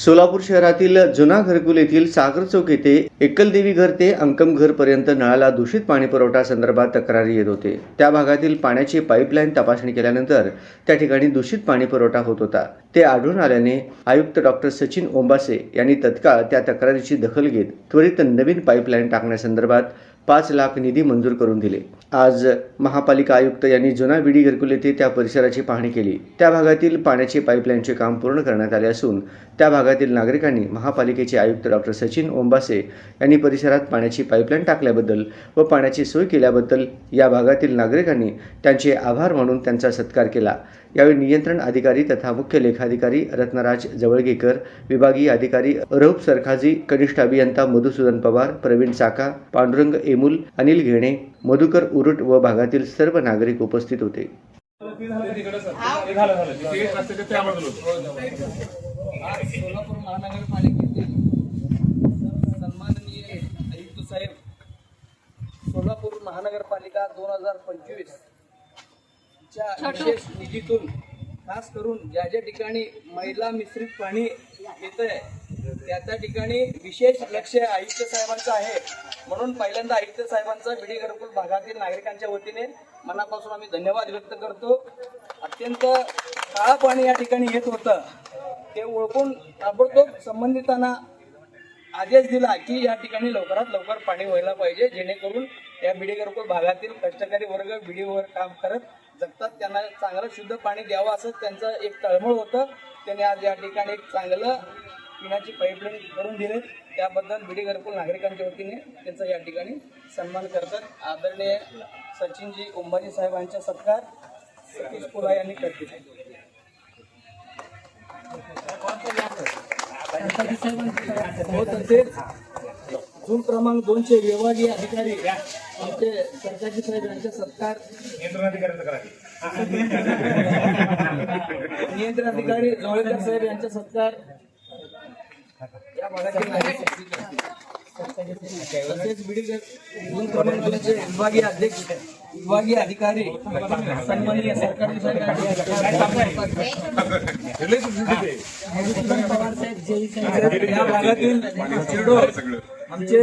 सोलापूर शहरातील जुना घरकुल येथील सागर चौक येथे एकलदेवी घर ते अंकम घर पर्यंत नळाला दूषित पाणी पुरवठा संदर्भात तक्रारी येत होते। त्या भागातील पाण्याची पाईपलाईन तपासणी केल्यानंतर त्या ठिकाणी दूषित पाणी पुरवठा होत होता। ते आढळून आल्याने आयुक्त डॉक्टर सचिन ओंबासे यांनी तत्काळ त्या तक्रारीची दखल घेत त्वरित नवीन पाईपलाईन टाकण्यासंदर्भात 5 लाख निधी मंजूर करून दिले। आज महापालिका आयुक्त यांनी जुना विडी घरकुल येथे त्या परिसराची पाहणी केली। त्या भागातील पाण्याचे पाईपलाईनचे काम पूर्ण करण्यात आले असून त्या भागातील नागरिकांनी महापालिकेचे आयुक्त डॉक्टर सचिन ओंबासे यांनी परिसरात पाण्याची पाईपलाईन टाकल्याबद्दल व पाण्याची सोय केल्याबद्दल या भागातील नागरिकांनी त्यांचे आभार मानून त्यांचा सत्कार केला। यावेळी नियंत्रण अधिकारी तथा मुख्य लेखाधिकारी रत्नराज जवळगेकर, विभागीय अधिकारी रऊफ सरखाजी, कनिष्ठ अभियंता मधुसूदन पवार, प्रवीण चाका, पांडुरंग एमुल, अनिल घेणे, मधुकर उरुट व भागातील सर्व नागरिक उपस्थित होते। सोलापूर महानगरपालिकेतील सन्माननीय आयुक्त साहेब, सोलापूर महानगरपालिका 2025 च्या विशेष निधीतून खास करून ज्या ज्या ठिकाणी मैला मिश्रित पाणी येत आहे त्या ठिकाणी विशेष लक्ष आयुक्त साहेबांचं आहे। म्हणून पहिल्यांदा आयुक्त साहेबांचा विडी घरकुल भागातील नागरिकांच्या वतीने मनापासून आम्ही धन्यवाद व्यक्त करतो। अत्यंत काळं पाणी या ठिकाणी येत होतं, ते ओळखून ताबडतोब संबंधितांना आदेश दिला की या ठिकाणी लवकरात लवकर पाणी व्हायला पाहिजे, जेणेकरून या विडी घरकुल भागातील कष्टकरी वर्ग विडीवर काम करत जगतात, त्यांना चांगलं शुद्ध पाणी द्यावं असं त्यांचं एक तळमळ होतं। त्यांनी आज या ठिकाणी एक चांगलं पिण्याची पाईपलाईन करून दिले, त्याबद्दल विडी घरकुल नागरिकांच्या वतीने त्यांचा या ठिकाणी सन्मान करतात। आदरणीय सचिनजी ओंबाजी साहेबांचा सत्कार सतीश पुला यांनी करतील। झूम क्रमांक 2 चे विभागीय अधिकारी आमचे सरकारी साहेब यांचा सत्कार, नियंत्रण अधिकारी जवळकर साहेब यांचा सत्कार, या भागातील तसेच झूम क्रमांक 2 चे विभागीय अध्यक्ष, विभागीय अधिकारी सन्माननीय सरकारी साहेब या भागातील आमचे